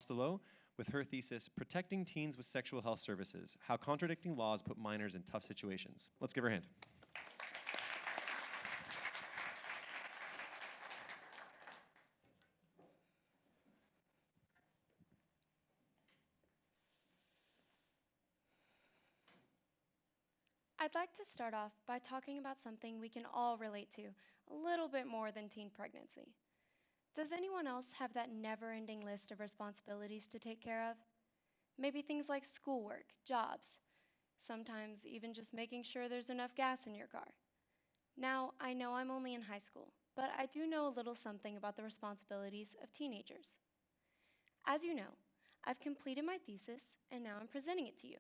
Apostalo with her thesis, Protecting Teens with Sexual Health Services, How Contradicting Laws Put Minors in Tough Situations. Let's give her a hand. I'd like to start off by talking about something we can all relate to a little bit more than teen pregnancy. Does anyone else have that never-ending list of responsibilities to take care of? Maybe things like schoolwork, jobs, sometimes even just making sure there's enough gas in your car. Now, I know I'm only in high school, but I do know a little something about the responsibilities of teenagers. As you know, I've completed my thesis and now I'm presenting it to you,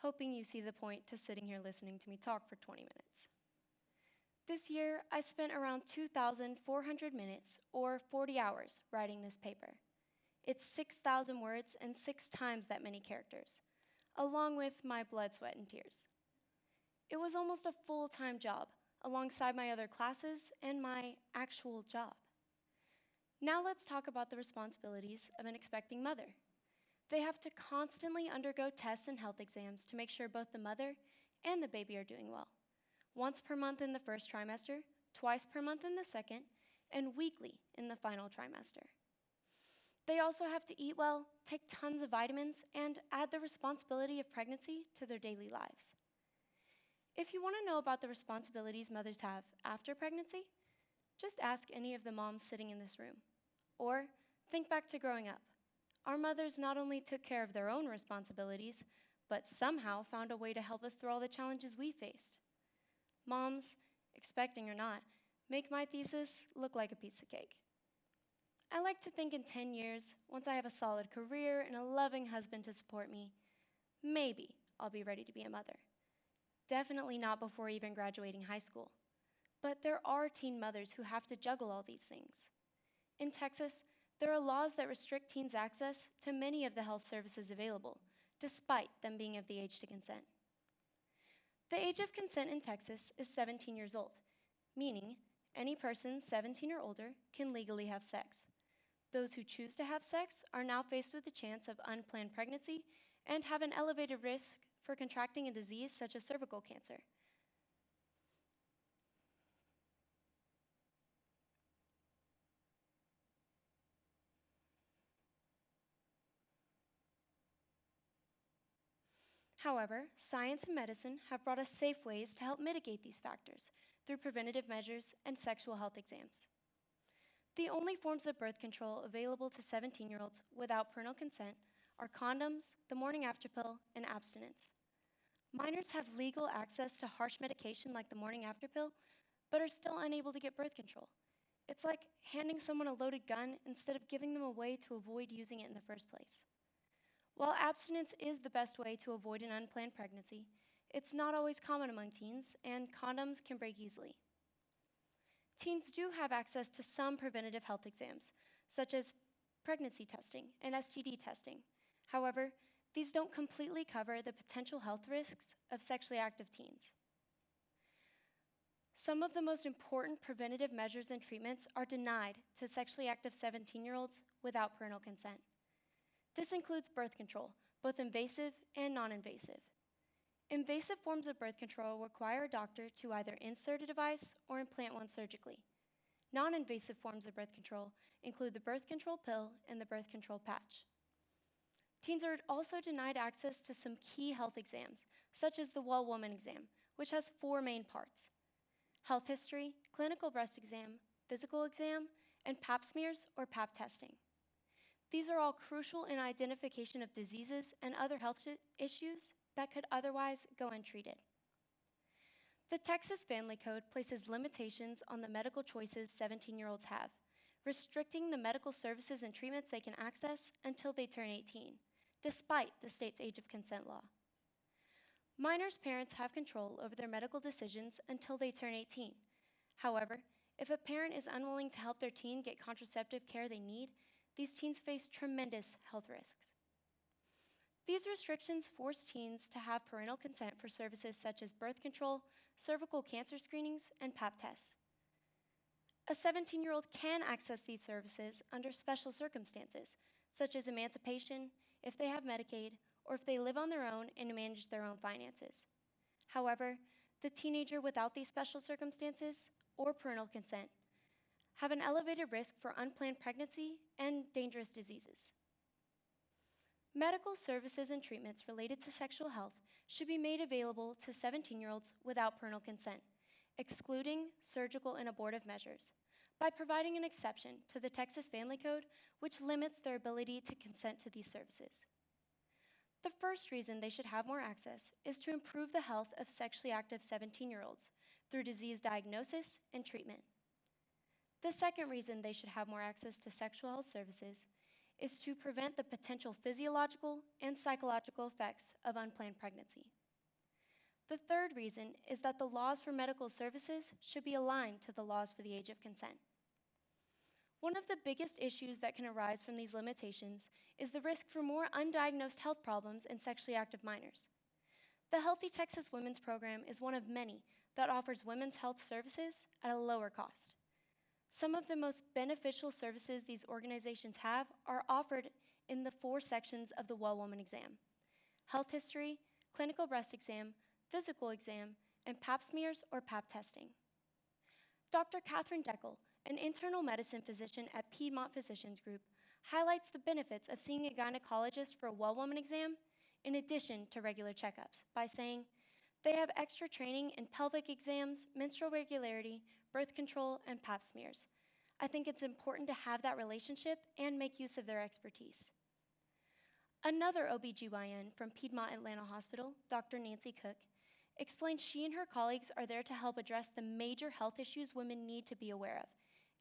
hoping you see the point to sitting here listening to me talk for 20 minutes. This year, I spent around 2,400 minutes, or 40 hours, writing this paper. It's 6,000 words and 6 times that many characters, along with my blood, sweat, and tears. It was almost a full-time job, alongside my other classes and my actual job. Now let's talk about the responsibilities of an expecting mother. They have to constantly undergo tests and health exams to make sure both the mother and the baby are doing well. Once per month in the first trimester, twice per month in the second, and weekly in the final trimester. They also have to eat well, take tons of vitamins, and add the responsibility of pregnancy to their daily lives. If you want to know about the responsibilities mothers have after pregnancy, just ask any of the moms sitting in this room. Or think back to growing up. Our mothers not only took care of their own responsibilities, but somehow found a way to help us through all the challenges we faced. Moms, expecting or not, make my thesis look like a piece of cake. I like to think in 10 years, once I have a solid career and a loving husband to support me, maybe I'll be ready to be a mother. Definitely not before even graduating high school. But there are teen mothers who have to juggle all these things. In Texas, there are laws that restrict teens' access to many of the health services available, despite them being of the age to consent. The age of consent in Texas is 17 years old, meaning any person 17 or older can legally have sex. Those who choose to have sex are now faced with the chance of unplanned pregnancy and have an elevated risk for contracting a disease such as cervical cancer. However, science and medicine have brought us safe ways to help mitigate these factors through preventative measures and sexual health exams. The only forms of birth control available to 17-year-olds without parental consent are condoms, the morning after pill, and abstinence. Minors have legal access to harsh medication like the morning after pill, but are still unable to get birth control. It's like handing someone a loaded gun instead of giving them a way to avoid using it in the first place. While abstinence is the best way to avoid an unplanned pregnancy, it's not always common among teens, and condoms can break easily. Teens do have access to some preventative health exams, such as pregnancy testing and STD testing. However, these don't completely cover the potential health risks of sexually active teens. Some of the most important preventative measures and treatments are denied to sexually active 17-year-olds without parental consent. This includes birth control, both invasive and non-invasive. Invasive forms of birth control require a doctor to either insert a device or implant one surgically. Non-invasive forms of birth control include the birth control pill and the birth control patch. Teens are also denied access to some key health exams, such as the Well Woman exam, which has 4 main parts: health history, clinical breast exam, physical exam, and pap smears or pap testing. These are all crucial in identification of diseases and other health issues that could otherwise go untreated. The Texas Family Code places limitations on the medical choices 17-year-olds have, restricting the medical services and treatments they can access until they turn 18, despite the state's age of consent law. Minors' parents have control over their medical decisions until they turn 18. However, if a parent is unwilling to help their teen get contraceptive care they need, these teens face tremendous health risks. These restrictions force teens to have parental consent for services such as birth control, cervical cancer screenings, and pap tests. A 17-year-old can access these services under special circumstances, such as emancipation, if they have Medicaid, or if they live on their own and manage their own finances. However, the teenager without these special circumstances or parental consent have an elevated risk for unplanned pregnancy and dangerous diseases. Medical services and treatments related to sexual health should be made available to 17-year-olds without parental consent, excluding surgical and abortive measures, by providing an exception to the Texas Family Code, which limits their ability to consent to these services. The first reason they should have more access is to improve the health of sexually active 17-year-olds through disease diagnosis and treatment. The second reason they should have more access to sexual health services is to prevent the potential physiological and psychological effects of unplanned pregnancy. The third reason is that the laws for medical services should be aligned to the laws for the age of consent. One of the biggest issues that can arise from these limitations is the risk for more undiagnosed health problems in sexually active minors. The Healthy Texas Women's Program is one of many that offers women's health services at a lower cost. Some of the most beneficial services these organizations have are offered in the 4 sections of the Well Woman exam: health history, clinical breast exam, physical exam, and pap smears or pap testing. Dr. Catherine Deckel, an internal medicine physician at Piedmont Physicians Group, highlights the benefits of seeing a gynecologist for a Well Woman exam in addition to regular checkups by saying, they have extra training in pelvic exams, menstrual regularity, birth control, and pap smears. I think it's important to have that relationship and make use of their expertise. Another OBGYN from Piedmont Atlanta Hospital, Dr. Nancy Cook, explained she and her colleagues are there to help address the major health issues women need to be aware of,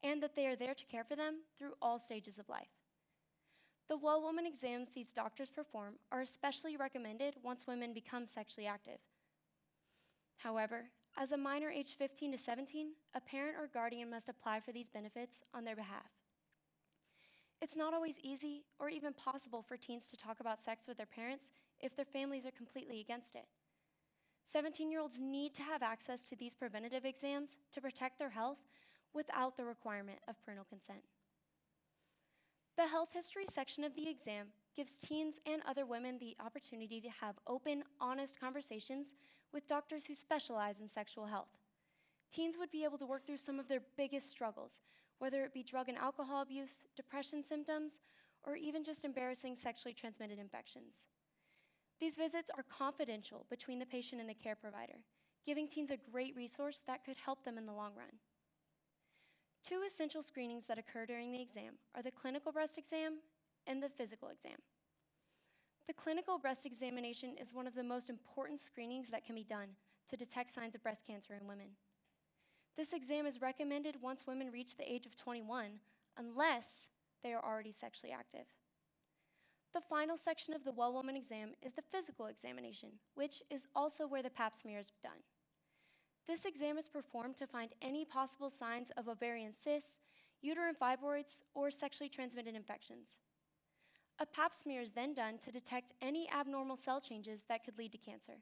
and that they are there to care for them through all stages of life. The Well Woman exams these doctors perform are especially recommended once women become sexually active. However, as a minor aged 15 to 17, a parent or guardian must apply for these benefits on their behalf. It's not always easy or even possible for teens to talk about sex with their parents if their families are completely against it. 17-year-olds need to have access to these preventative exams to protect their health without the requirement of parental consent. The health history section of the exam gives teens and other women the opportunity to have open, honest conversations with doctors who specialize in sexual health. Teens would be able to work through some of their biggest struggles, whether it be drug and alcohol abuse, depression symptoms, or even just embarrassing sexually transmitted infections. These visits are confidential between the patient and the care provider, giving teens a great resource that could help them in the long run. 2 essential screenings that occur during the exam are the clinical breast exam and the physical exam. The clinical breast examination is one of the most important screenings that can be done to detect signs of breast cancer in women. This exam is recommended once women reach the age of 21, unless they are already sexually active. The final section of the Well Woman exam is the physical examination, which is also where the pap smear is done. This exam is performed to find any possible signs of ovarian cysts, uterine fibroids, or sexually transmitted infections. A pap smear is then done to detect any abnormal cell changes that could lead to cancer.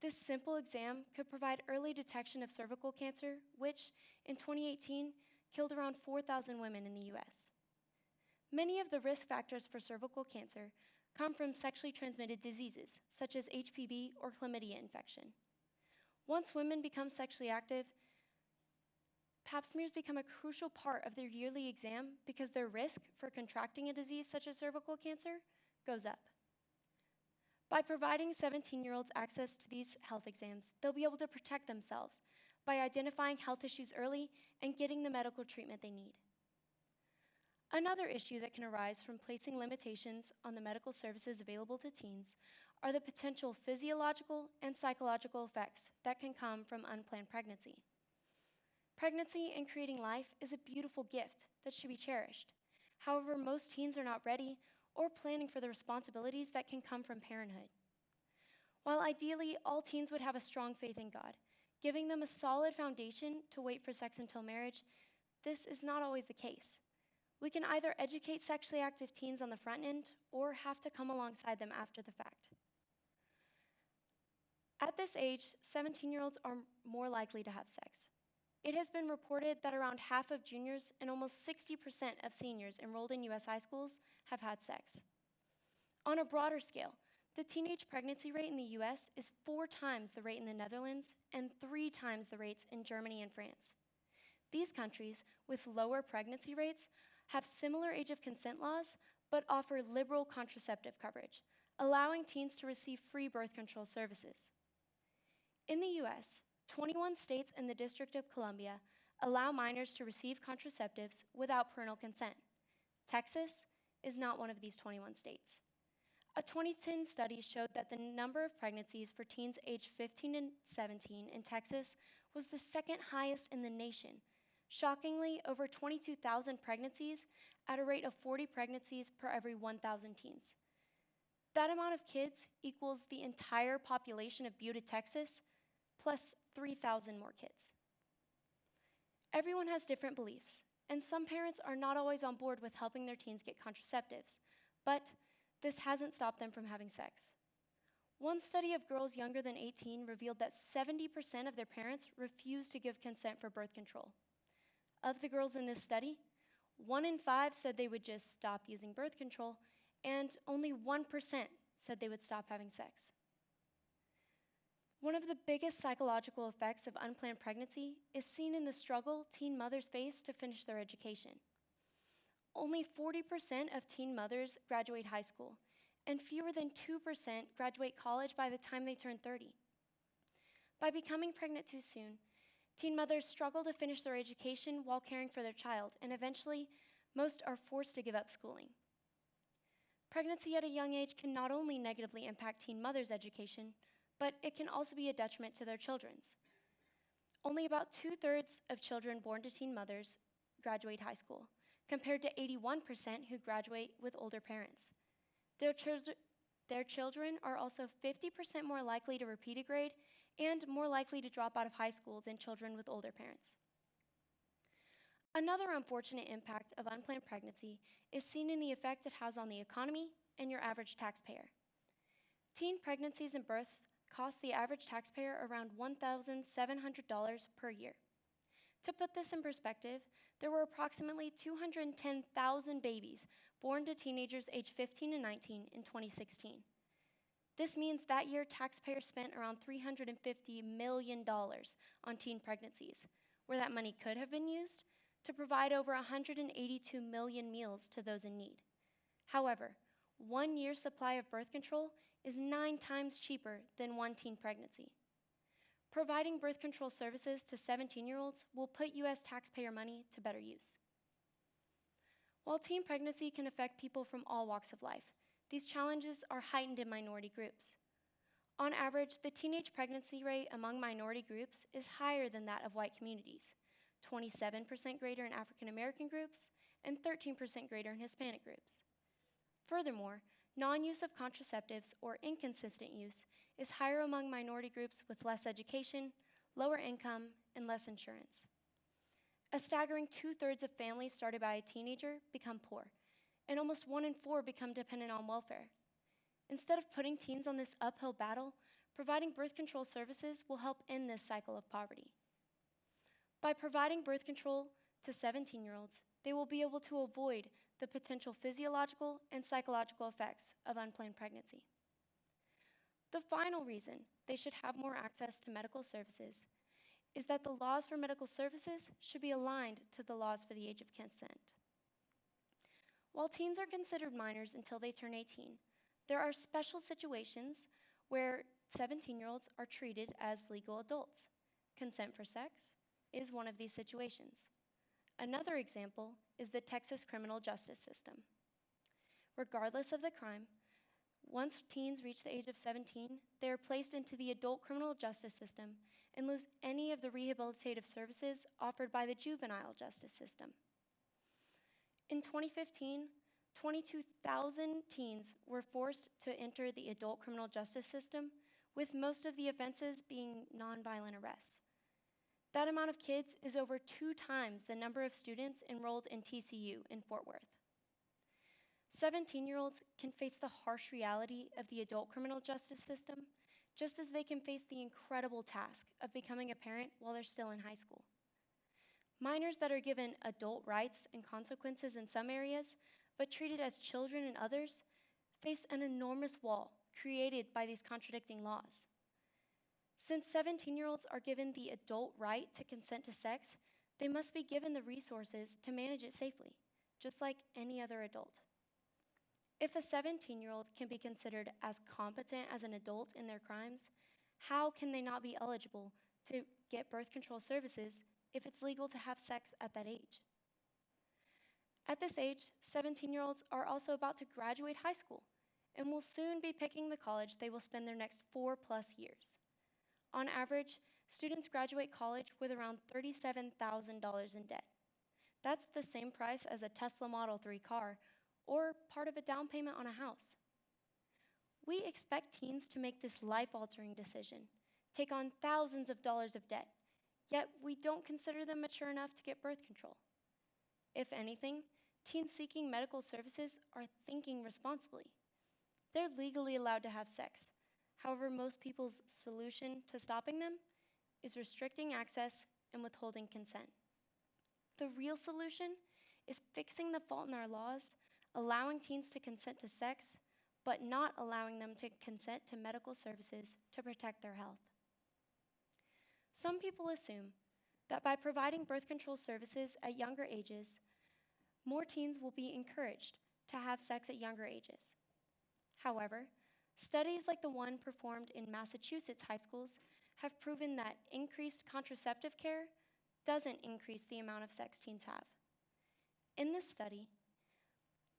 This simple exam could provide early detection of cervical cancer, which in 2018 killed around 4,000 women in the US. Many of the risk factors for cervical cancer come from sexually transmitted diseases, such as HPV or chlamydia infection. Once women become sexually active, pap smears become a crucial part of their yearly exam because their risk for contracting a disease such as cervical cancer goes up. By providing 17-year-olds access to these health exams, they'll be able to protect themselves by identifying health issues early and getting the medical treatment they need. Another issue that can arise from placing limitations on the medical services available to teens are the potential physiological and psychological effects that can come from unplanned pregnancy. Pregnancy and creating life is a beautiful gift that should be cherished. However, most teens are not ready or planning for the responsibilities that can come from parenthood. While ideally all teens would have a strong faith in God, giving them a solid foundation to wait for sex until marriage, this is not always the case. We can either educate sexually active teens on the front end or have to come alongside them after the fact. At this age, 17-year-olds are more likely to have sex. It has been reported that around half of juniors and almost 60% of seniors enrolled in U.S. high schools have had sex. On a broader scale, the teenage pregnancy rate in the U.S. is 4 times the rate in the Netherlands and 3 times the rates in Germany and France. These countries, with lower pregnancy rates, have similar age of consent laws, but offer liberal contraceptive coverage, allowing teens to receive free birth control services. In the US, 21 states and the District of Columbia allow minors to receive contraceptives without parental consent. Texas is not one of these 21 states. A 2010 study showed that the number of pregnancies for teens aged 15 and 17 in Texas was the second highest in the nation. Shockingly, over 22,000 pregnancies at a rate of 40 pregnancies per every 1,000 teens. That amount of kids equals the entire population of Butte, Texas, plus 3,000 more kids. Everyone has different beliefs, and some parents are not always on board with helping their teens get contraceptives, but this hasn't stopped them from having sex. One study of girls younger than 18 revealed that 70% of their parents refused to give consent for birth control. Of the girls in this study, 1 in 5 said they would just stop using birth control, and only 1% said they would stop having sex. One of the biggest psychological effects of unplanned pregnancy is seen in the struggle teen mothers face to finish their education. Only 40% of teen mothers graduate high school, and fewer than 2% graduate college by the time they turn 30. By becoming pregnant too soon, teen mothers struggle to finish their education while caring for their child, and eventually, most are forced to give up schooling. Pregnancy at a young age can not only negatively impact teen mothers' education, but it can also be a detriment to their children's. Only about 2/3 of children born to teen mothers graduate high school, compared to 81% who graduate with older parents. Their children are also 50% more likely to repeat a grade and more likely to drop out of high school than children with older parents. Another unfortunate impact of unplanned pregnancy is seen in the effect it has on the economy and your average taxpayer. Teen pregnancies and births cost the average taxpayer around $1,700 per year. To put this in perspective, there were approximately 210,000 babies born to teenagers aged 15 and 19 in 2016. This means that year taxpayers spent around $350 million on teen pregnancies, where that money could have been used to provide over 182 million meals to those in need. However, 1 year's supply of birth control is 9 times cheaper than 1 teen pregnancy. Providing birth control services to 17-year-olds will put U.S. taxpayer money to better use. While teen pregnancy can affect people from all walks of life, these challenges are heightened in minority groups. On average, the teenage pregnancy rate among minority groups is higher than that of white communities, 27% greater in African American groups, and 13% greater in Hispanic groups. Furthermore, non-use of contraceptives or inconsistent use is higher among minority groups with less education, lower income, and less insurance. A staggering 2/3 of families started by a teenager become poor, and almost 1 in 4 become dependent on welfare. Instead of putting teens on this uphill battle, providing birth control services will help end this cycle of poverty. By providing birth control to 17-year-olds, they will be able to avoid the potential physiological and psychological effects of unplanned pregnancy. The final reason they should have more access to medical services is that the laws for medical services should be aligned to the laws for the age of consent. While teens are considered minors until they turn 18, there are special situations where 17-year-olds are treated as legal adults. Consent for sex is one of these situations. Another example is the Texas criminal justice system. Regardless of the crime, once teens reach the age of 17, they are placed into the adult criminal justice system and lose any of the rehabilitative services offered by the juvenile justice system. In 2015, 22,000 teens were forced to enter the adult criminal justice system, with most of the offenses being nonviolent arrests. That amount of kids is over 2 times the number of students enrolled in TCU in Fort Worth. 17-year-olds can face the harsh reality of the adult criminal justice system, just as they can face the incredible task of becoming a parent while they're still in high school. Minors that are given adult rights and consequences in some areas, but treated as children in others, face an enormous wall created by these contradicting laws. Since 17-year-olds are given the adult right to consent to sex, they must be given the resources to manage it safely, just like any other adult. If a 17-year-old can be considered as competent as an adult in their crimes, how can they not be eligible to get birth control services if it's legal to have sex at that age? At this age, 17-year-olds are also about to graduate high school and will soon be picking the college they will spend their next 4+ years. On average, students graduate college with around $37,000 in debt. That's the same price as a Tesla Model 3 car or part of a down payment on a house. We expect teens to make this life-altering decision, take on thousands of dollars of debt, yet we don't consider them mature enough to get birth control. If anything, teens seeking medical services are thinking responsibly. They're legally allowed to have sex. However, most people's solution to stopping them is restricting access and withholding consent. The real solution is fixing the fault in our laws, allowing teens to consent to sex, but not allowing them to consent to medical services to protect their health. Some people assume that by providing birth control services at younger ages, more teens will be encouraged to have sex at younger ages. However, studies like the one performed in Massachusetts high schools have proven that increased contraceptive care doesn't increase the amount of sex teens have. In this study,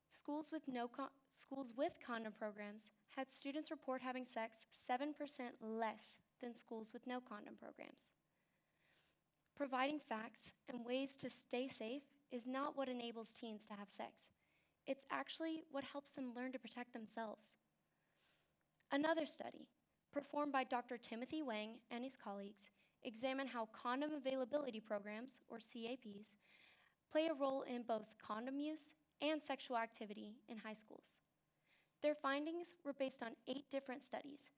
schools with condom programs had students report having sex 7% less than schools with no condom programs. Providing facts and ways to stay safe is not what enables teens to have sex. It's actually what helps them learn to protect themselves. Another study, performed by Dr. Timothy Wang and his colleagues, examined how condom availability programs, or CAPs, play a role in both condom use and sexual activity in high schools. Their findings were based on 8 different studies,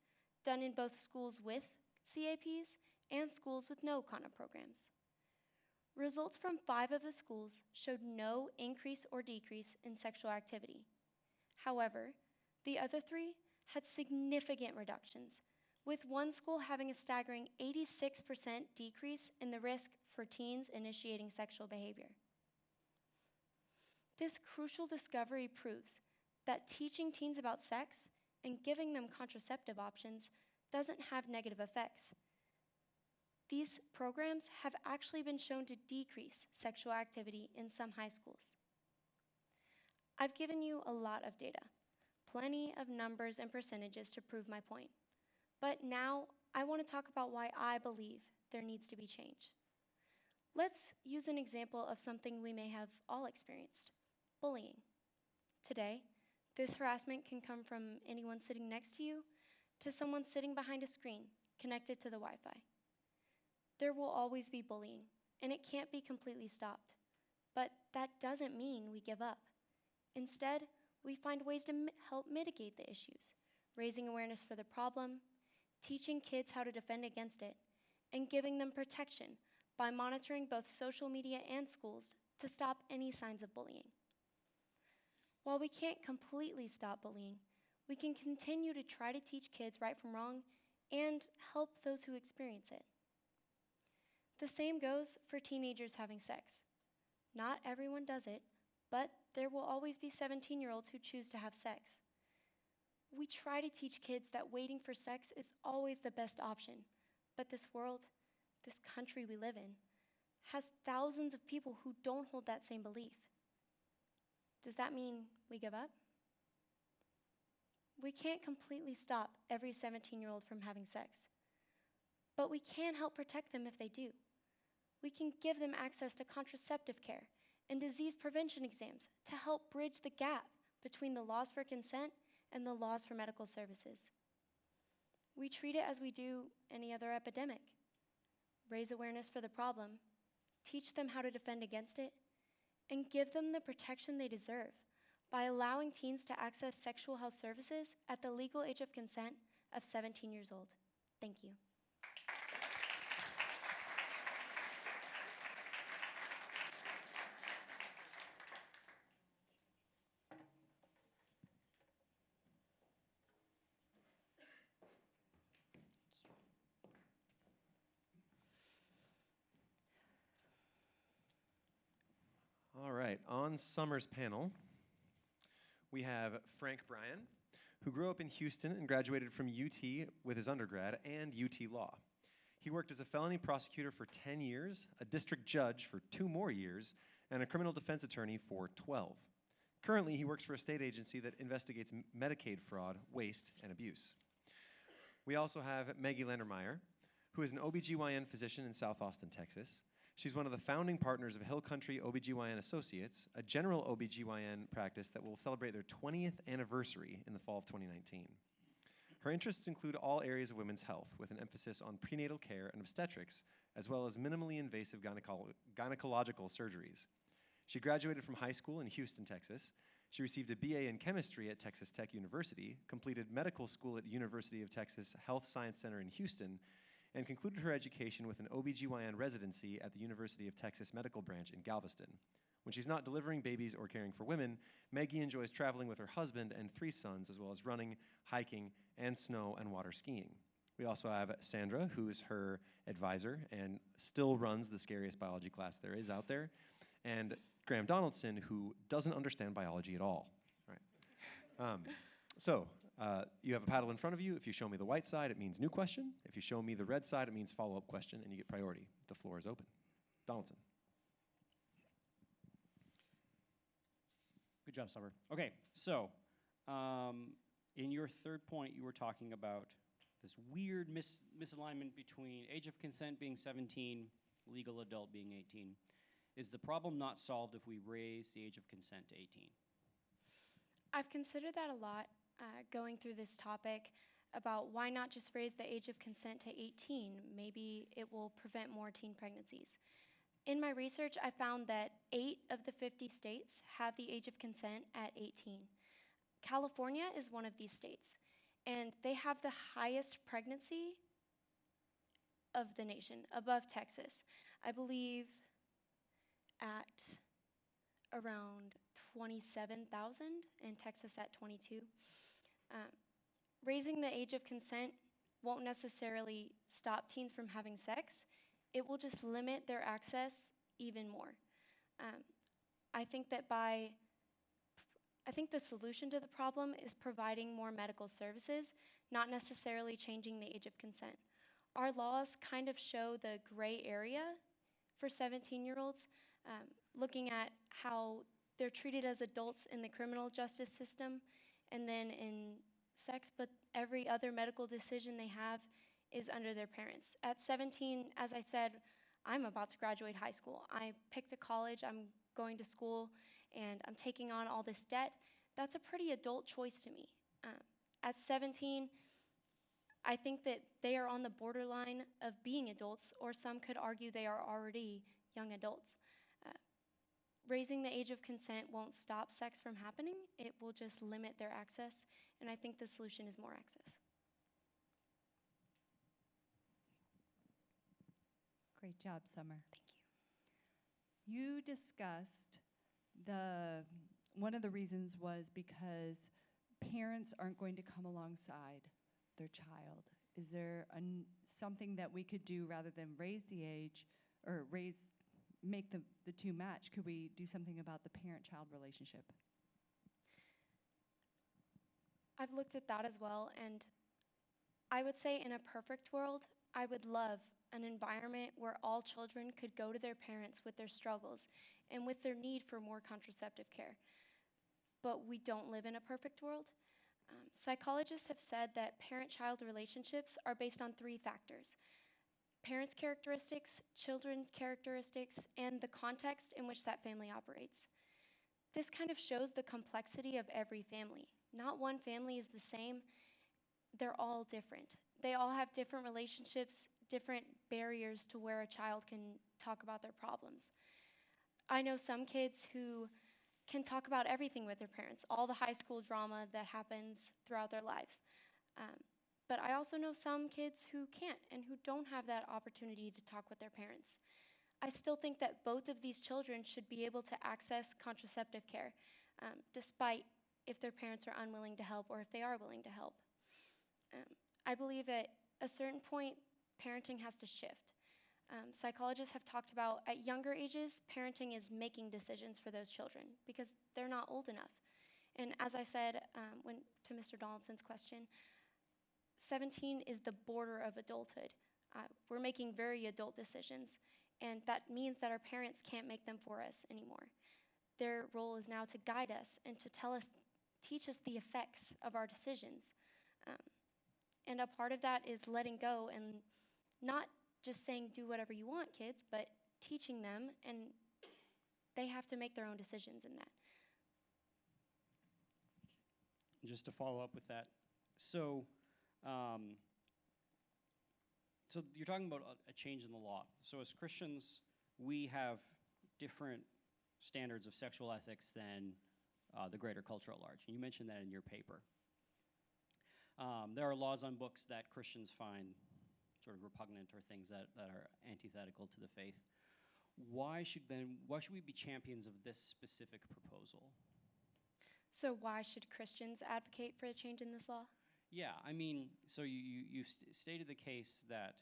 done in both schools with CAPs and schools with no condom programs. Results from 5 of the schools showed no increase or decrease in sexual activity. However, the other 3 had significant reductions, with one school having a staggering 86% decrease in the risk for teens initiating sexual behavior. This crucial discovery proves that teaching teens about sex and giving them contraceptive options doesn't have negative effects. These programs have actually been shown to decrease sexual activity in some high schools. I've given you a lot of data, plenty of numbers and percentages to prove my point. But now I want to talk about why I believe there needs to be change. Let's use an example of something we may have all experienced: bullying. Today, this harassment can come from anyone sitting next to you to someone sitting behind a screen connected to the Wi-Fi. There will always be bullying, and it can't be completely stopped. But that doesn't mean we give up. Instead, we find ways to help mitigate the issues, raising awareness for the problem, teaching kids how to defend against it, and giving them protection by monitoring both social media and schools to stop any signs of bullying. While we can't completely stop bullying, we can continue to try to teach kids right from wrong and help those who experience it. The same goes for teenagers having sex. Not everyone does it, but there will always be 17-year-olds who choose to have sex. We try to teach kids that waiting for sex is always the best option, but this world, this country we live in, has thousands of people who don't hold that same belief. Does that mean we give up? We can't completely stop every 17-year-old from having sex, but we can help protect them if they do. We can give them access to contraceptive care and disease prevention exams to help bridge the gap between the laws for consent and the laws for medical services. We treat it as we do any other epidemic. Raise awareness for the problem, teach them how to defend against it, and give them the protection they deserve by allowing teens to access sexual health services at the legal age of consent of 17 years old. Thank you. right, on Summer's panel, we have Frank Bryan, who grew up in Houston and graduated from UT with his undergrad and UT Law. He worked as a felony prosecutor for 10 years, a district judge for 2 more years, and a criminal defense attorney for 12. Currently, he works for a state agency that investigates Medicaid fraud, waste, and abuse. We also have Maggie Landermeyer, who is an OBGYN physician in South Austin, Texas. She's one of the founding partners of Hill Country OBGYN Associates, a general OBGYN practice that will celebrate their 20th anniversary in the fall of 2019. Her interests include all areas of women's health, with an emphasis on prenatal care and obstetrics, as well as minimally invasive gynecological surgeries. She graduated from high school in Houston, Texas. She received a BA in chemistry at Texas Tech University, completed medical school at University of Texas Health Science Center in Houston, and concluded her education with an OBGYN residency at the University of Texas Medical Branch in Galveston. When she's not delivering babies or caring for women, Maggie enjoys traveling with her husband and 3 sons, as well as running, hiking, and snow and water skiing. We also have Sandra, who is her advisor and still runs the scariest biology class there is out there, and Graham Donaldson, who doesn't understand biology at all. Right. You have a paddle in front of you. If you show me the white side, it means new question. If you show me the red side, it means follow-up question, and you get priority. The floor is open. Donaldson. Good job, Summer. Okay, so in your third point, you were talking about this weird misalignment between age of consent being 17, legal adult being 18. Is the problem not solved if we raise the age of consent to 18? I've considered that a lot going through this topic about why not just raise the age of consent to 18? Maybe it will prevent more teen pregnancies. In my research, I found that 8 of the 50 states have the age of consent at 18. California is one of these states, and they have the highest pregnancy of the nation, above Texas. I believe at around 27,000, and Texas at 22. Raising the age of consent won't necessarily stop teens from having sex. It will just limit their access even more. I think the solution to the problem is providing more medical services, not necessarily changing the age of consent. Our laws kind of show the gray area for 17-year-olds, looking at how they're treated as adults in the criminal justice system and then in sex, but every other medical decision they have is under their parents. At 17, as I said, I'm about to graduate high school. I picked a college, I'm going to school, and I'm taking on all this debt. That's a pretty adult choice to me. At 17, I think that they are on the borderline of being adults, or some could argue they are already young adults. Raising the age of consent won't stop sex from happening. It will just limit their access, and I think the solution is more access. Great job, Summer. Thank you. You discussed one of the reasons was because parents aren't going to come alongside their child. Is there something that we could do rather than raise the age or make the two match? Could we do something about the parent-child relationship? I've looked at that as well, and I would say in a perfect world, I would love an environment where all children could go to their parents with their struggles and with their need for more contraceptive care. But we don't live in a perfect world. Psychologists have said that parent-child relationships are based on 3 factors: parents' characteristics, children's characteristics, and the context in which that family operates. This kind of shows the complexity of every family. Not one family is the same. They're all different. They all have different relationships, different barriers to where a child can talk about their problems. I know some kids who can talk about everything with their parents, all the high school drama that happens throughout their lives. But I also know some kids who can't and who don't have that opportunity to talk with their parents. I still think that both of these children should be able to access contraceptive care, despite if their parents are unwilling to help or if they are willing to help. I believe at a certain point, parenting has to shift. Psychologists have talked about at younger ages, parenting is making decisions for those children because they're not old enough. And as I said to Mr. Donaldson's question, 17 is the border of adulthood. We're making very adult decisions, and that means that our parents can't make them for us anymore. Their role is now to guide us and to teach us the effects of our decisions. And a part of that is letting go and not just saying, do whatever you want, kids, but teaching them, and they have to make their own decisions in that. Just to follow up with that, so you're talking about a change in the law. So as Christians, we have different standards of sexual ethics than the greater culture at large. And you mentioned that in your paper. There are laws on books that Christians find sort of repugnant or things that are antithetical to the faith. Why should we be champions of this specific proposal? So why should Christians advocate for a change in this law? Yeah, I mean, so you stated the case that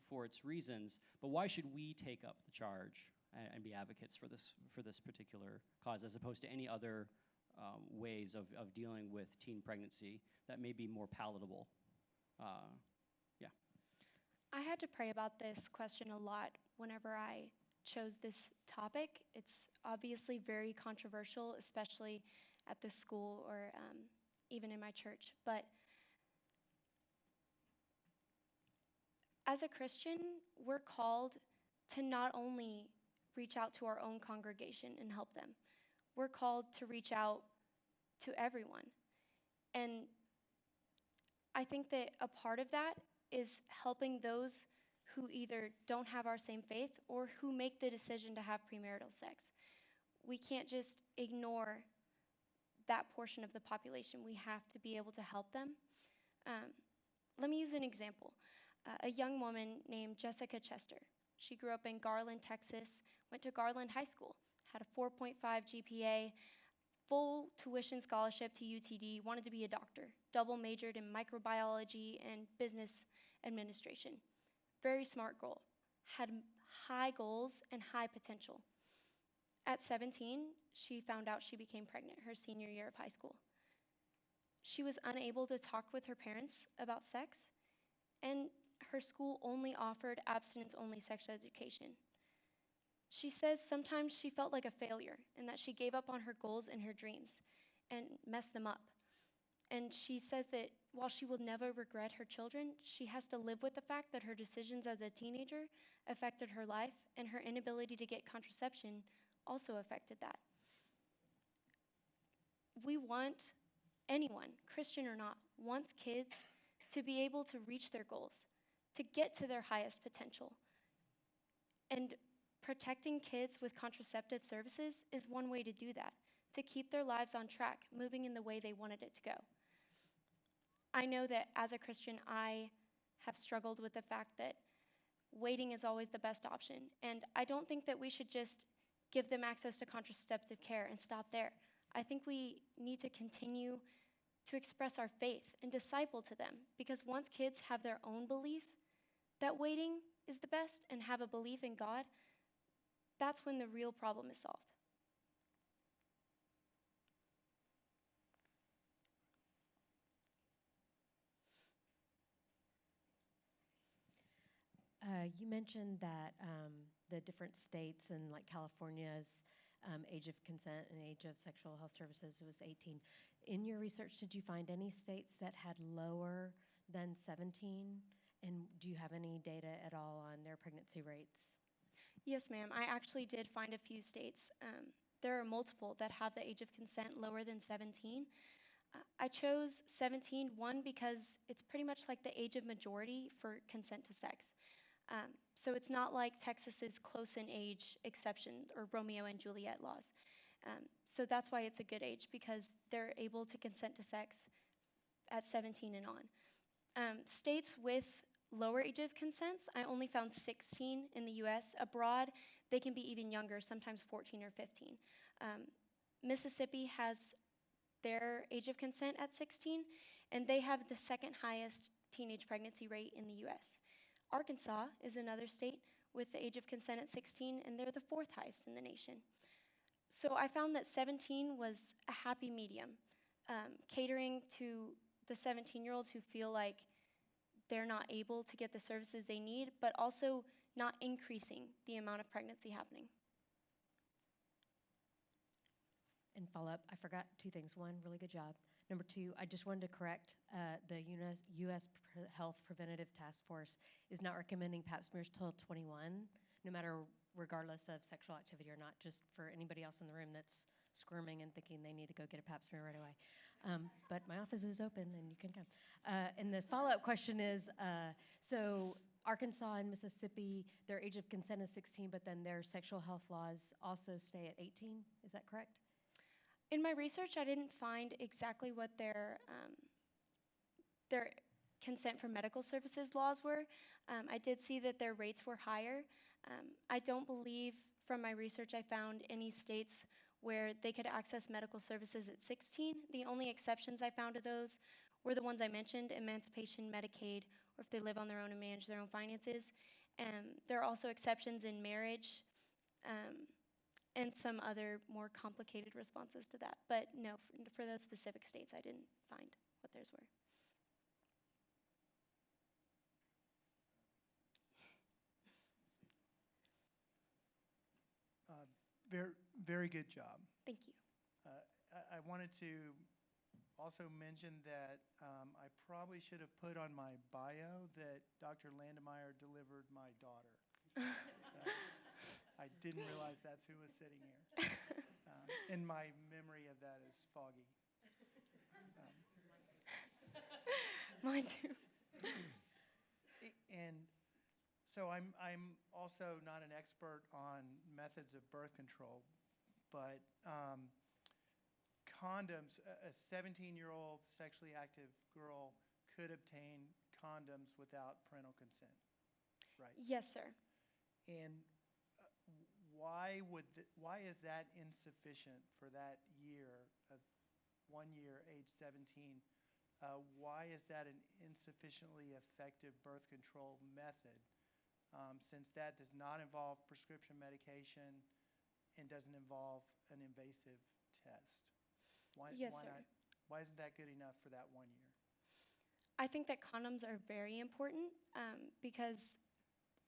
for its reasons, but why should we take up the charge and be advocates for this particular cause, as opposed to any other ways of dealing with teen pregnancy that may be more palatable? Yeah. I had to pray about this question a lot whenever I chose this topic. It's obviously very controversial, especially at this school or even in my church. But as a Christian, we're called to not only reach out to our own congregation and help them, we're called to reach out to everyone. And I think that a part of that is helping those who either don't have our same faith or who make the decision to have premarital sex. We can't just ignore that portion of the population. We have to be able to help them. Let me use an example. A young woman named Jessica Chester. She grew up in Garland, Texas, went to Garland High School, had a 4.5 GPA, full tuition scholarship to UTD, wanted to be a doctor, double majored in microbiology and business administration. Very smart girl, had high goals and high potential. At 17, she found out she became pregnant her senior year of high school. She was unable to talk with her parents about sex, and her school only offered abstinence-only sex education. She says sometimes she felt like a failure and that she gave up on her goals and her dreams and messed them up. And she says that while she will never regret her children, she has to live with the fact that her decisions as a teenager affected her life, and her inability to get contraception also affected that. We want anyone, Christian or not, wants kids to be able to reach their goals, to get to their highest potential. And protecting kids with contraceptive services is one way to do that, to keep their lives on track, moving in the way they wanted it to go. I know that as a Christian, I have struggled with the fact that waiting is always the best option. And I don't think that we should just give them access to contraceptive care and stop there. I think we need to continue to express our faith and disciple to them, because once kids have their own belief that waiting is the best and have a belief in God, that's when the real problem is solved. You mentioned that the different states and like California's age of consent and age of sexual health services was 18. In your research, did you find any states that had lower than 17? And do you have any data at all on their pregnancy rates? Yes, ma'am. I actually did find a few states. There are multiple that have the age of consent lower than 17. I chose 17, one, because it's pretty much like the age of majority for consent to sex. So it's not like Texas's close in age exception or Romeo and Juliet laws. So that's why it's a good age, because they're able to consent to sex at 17 and on. States with lower age of consents, I only found 16 in the US. Abroad, they can be even younger, sometimes 14 or 15. Mississippi has their age of consent at 16, and they have the second highest teenage pregnancy rate in the US. Arkansas is another state with the age of consent at 16, and they're the fourth highest in the nation. So I found that 17 was a happy medium, catering to the 17-year-olds who feel like they're not able to get the services they need, but also not increasing the amount of pregnancy happening. And follow up, I forgot two things. One, really good job. Number two, I just wanted to correct the U.S. Health Preventative Task Force is not recommending pap smears till 21, no matter regardless of sexual activity or not, just for anybody else in the room that's squirming and thinking they need to go get a pap smear right away. But my office is open and you can come. And the follow-up question is, so Arkansas and Mississippi, their age of consent is 16, but then their sexual health laws also stay at 18, is that correct? In my research, I didn't find exactly what their consent for medical services laws were. I did see that their rates were higher. I don't believe from my research I found any states where they could access medical services at 16. The only exceptions I found to those were the ones I mentioned, emancipation, Medicaid, or if they live on their own and manage their own finances. There are also exceptions in marriage and some other more complicated responses to that. But no, for those specific states, I didn't find what theirs were. Very good job. Thank you. I wanted to also mention that I probably should have put on my bio that Dr. Landemeyer delivered my daughter. I didn't realize that's who was sitting here. And my memory of that is foggy. Mine too. And so I'm also not an expert on methods of birth control, but condoms, a 17-year-old sexually active girl could obtain condoms without parental consent, right? Yes, sir. And why is that insufficient for that year of 1 year, age 17? Why is that an insufficiently effective birth control method? Since that does not involve prescription medication and doesn't involve an invasive test. Yes, sir. Why isn't that good enough for that 1 year? I think that condoms are very important because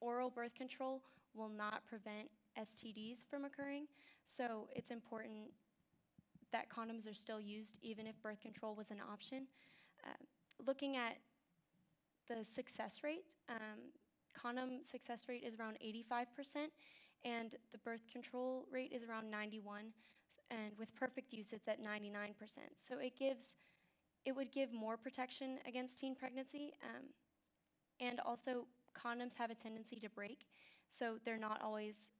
oral birth control will not prevent STDs from occurring. So it's important that condoms are still used even if birth control was an option. Looking at the success rate, condom success rate is around 85%, and the birth control rate is around 91%, and with perfect use, it's at 99%. So it would give more protection against teen pregnancy, and also condoms have a tendency to break, so they're not always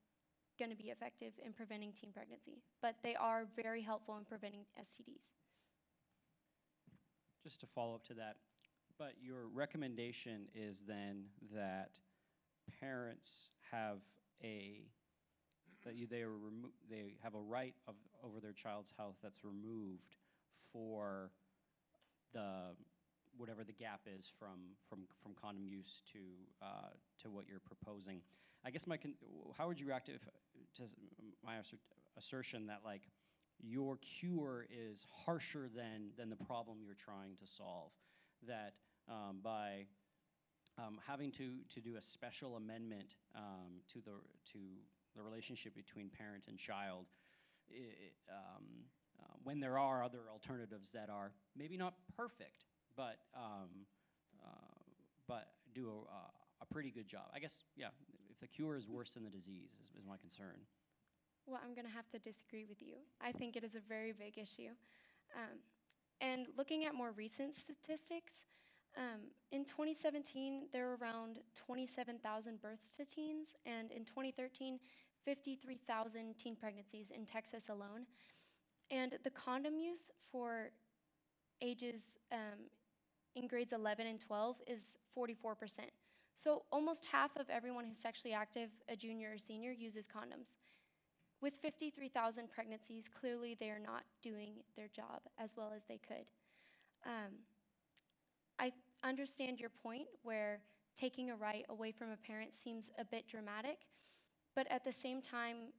going to be effective in preventing teen pregnancy, but they are very helpful in preventing STDs. Just to follow up to that, but your recommendation is then that parents have they have a right over their child's health that's removed for whatever the gap is from condom use to what you're proposing. I guess how would you react to my assertion that like your cure is harsher than the problem you're trying to solve? That by having to do a special amendment to the relationship between parent and child, when there are other alternatives that are maybe not perfect, but do a pretty good job. I guess, yeah, if the cure is worse than the disease is my concern. Well, I'm going to have to disagree with you. I think it is a very big issue. And looking at more recent statistics, in 2017, there were around 27,000 births to teens, and in 2013, 53,000 teen pregnancies in Texas alone. And the condom use for ages in grades 11 and 12 is 44%. So almost half of everyone who's sexually active, a junior or senior, uses condoms. With 53,000 pregnancies, clearly they are not doing their job as well as they could. I understand your point where taking a right away from a parent seems a bit dramatic, but at the same time,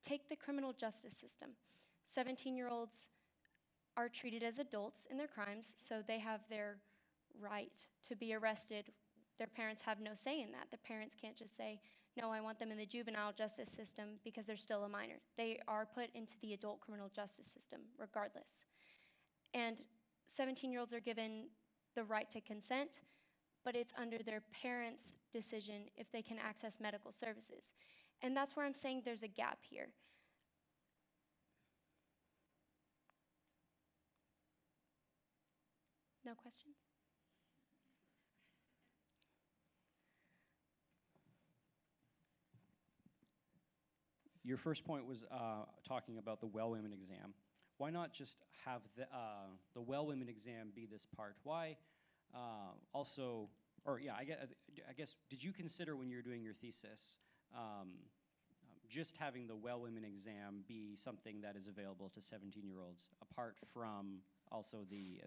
take the criminal justice system. 17-year-olds are treated as adults in their crimes, so they have their right to be arrested. Their parents have no say in that. The parents can't just say, no, I want them in the juvenile justice system because they're still a minor. They are put into the adult criminal justice system regardless. And 17-year-olds are given the right to consent, but it's under their parents' decision if they can access medical services. And that's where I'm saying there's a gap here. No questions? Your first point was talking about the well women exam. Why not just have the well women exam be this part? Why also, or yeah, I guess, did you consider when you're doing your thesis just having the well women exam be something that is available to 17-year-olds apart from also the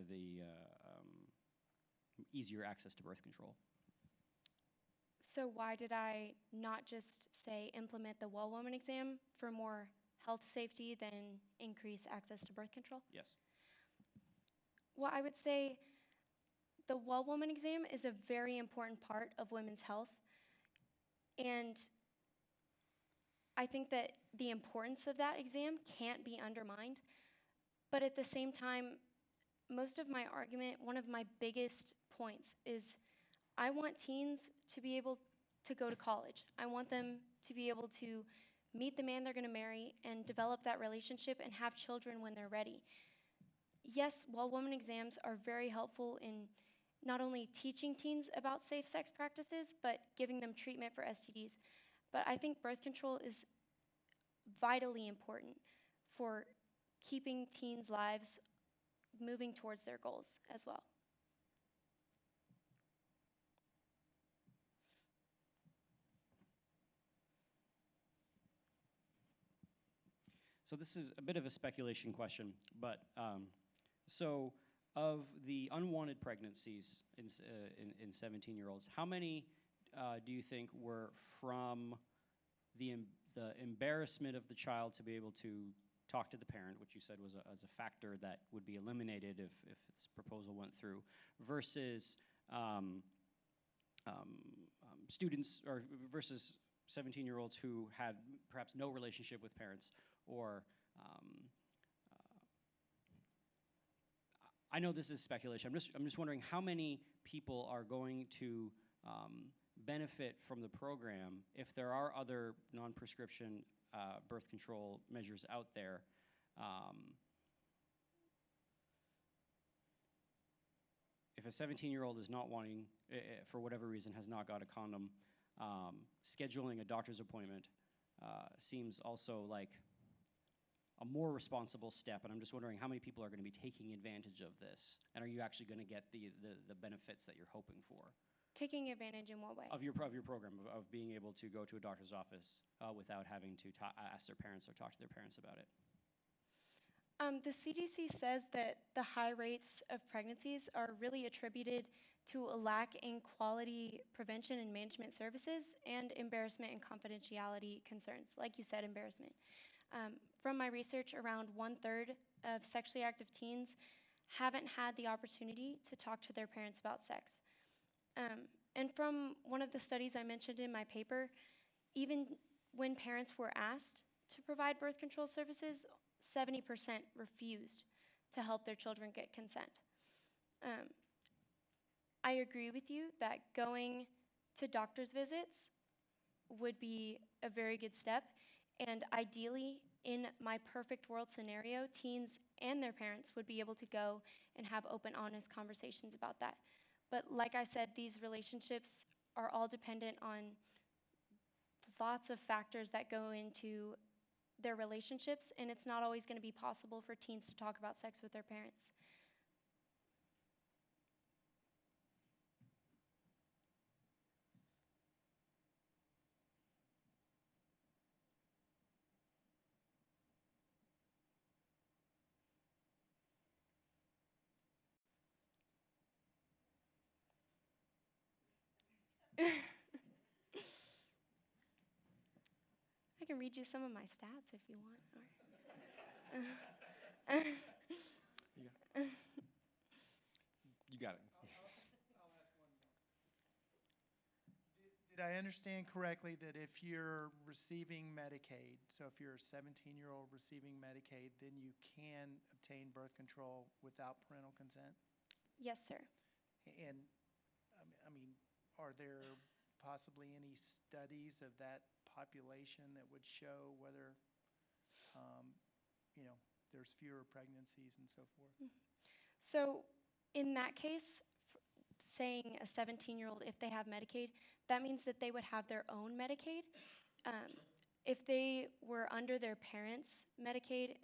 easier access to birth control? So why did I not just say implement the well woman exam for more health safety than increase access to birth control? Yes. Well, I would say the well woman exam is a very important part of women's health. And I think that the importance of that exam can't be undermined. But at the same time, most of my argument, one of my biggest points is I want teens to be able to go to college. I want them to be able to meet the man they're going to marry and develop that relationship and have children when they're ready. Yes, well woman exams are very helpful in not only teaching teens about safe sex practices, but giving them treatment for STDs. But I think birth control is vitally important for keeping teens' lives moving towards their goals as well. So this is a bit of a speculation question, but so of the unwanted pregnancies in 17-year-olds, how many do you think were from the embarrassment of the child to be able to talk to the parent, which you said was as a factor that would be eliminated if this proposal went through, versus students or versus 17-year-olds who had perhaps no relationship with parents, or I know this is speculation. I'm just wondering how many people are going to benefit from the program if there are other non-prescription birth control measures out there. If a 17-year-old is not wanting, for whatever reason, has not got a condom, scheduling a doctor's appointment seems also like a more responsible step, and I'm just wondering how many people are going to be taking advantage of this, and are you actually going to get the benefits that you're hoping for? Taking advantage in what way? Of your program, of being able to go to a doctor's office without having to ask their parents or talk to their parents about it. The CDC says that the high rates of pregnancies are really attributed to a lack in quality prevention and management services and embarrassment and confidentiality concerns, like you said, embarrassment. From my research, around 1/3 of sexually active teens haven't had the opportunity to talk to their parents about sex. And from one of the studies I mentioned in my paper, even when parents were asked to provide birth control services, 70% refused to help their children get consent. I agree with you that going to doctor's visits would be a very good step, and ideally, in my perfect world scenario, teens and their parents would be able to go and have open, honest conversations about that. But like I said, these relationships are all dependent on lots of factors that go into their relationships, and it's not always going to be possible for teens to talk about sex with their parents. I can read you some of my stats if you want. You got it. Did I understand correctly that if you're receiving Medicaid, so if you're a 17-year-old receiving Medicaid, then you can obtain birth control without parental consent? Yes, sir. And, I mean, are there possibly any studies of that population that would show whether, there's fewer pregnancies and so forth? So in that case, saying a 17-year-old, if they have Medicaid, that means that they would have their own Medicaid. If they were under their parents' Medicaid,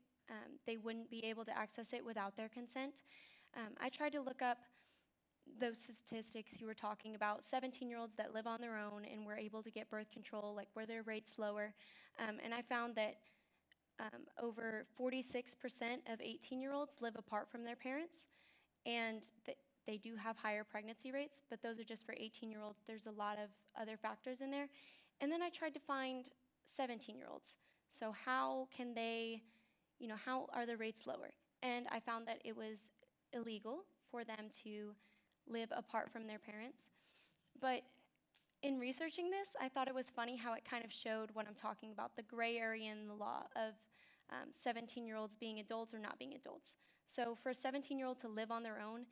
they wouldn't be able to access it without their consent. I tried to look up those statistics you were talking about, 17-year-olds that live on their own and were able to get birth control, like were their rates lower? And I found that over 46% of 18-year-olds live apart from their parents, and they do have higher pregnancy rates, but those are just for 18-year-olds. There's a lot of other factors in there. And then I tried to find 17-year-olds. So how can they, how are the rates lower? And I found that it was illegal for them to live apart from their parents. But in researching this, I thought it was funny how it kind of showed what I'm talking about, the gray area in the law of 17-year-olds being adults or not being adults. So for a 17-year-old to live on their own,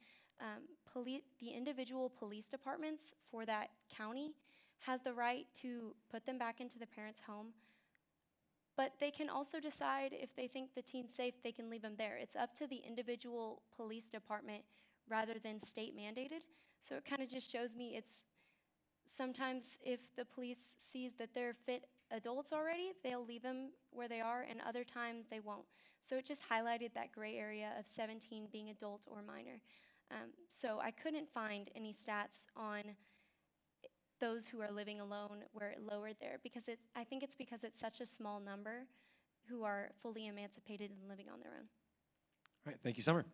the individual police departments for that county has the right to put them back into the parents' home, but they can also decide if they think the teen's safe, they can leave them there. It's up to the individual police department rather than state mandated. So it kind of just shows me it's sometimes if the police sees that they're fit adults already, they'll leave them where they are, and other times they won't. So it just highlighted that gray area of 17 being adult or minor. So I couldn't find any stats on those who are living alone where it lowered there, because I think it's because it's such a small number who are fully emancipated and living on their own. All right, thank you, Summer.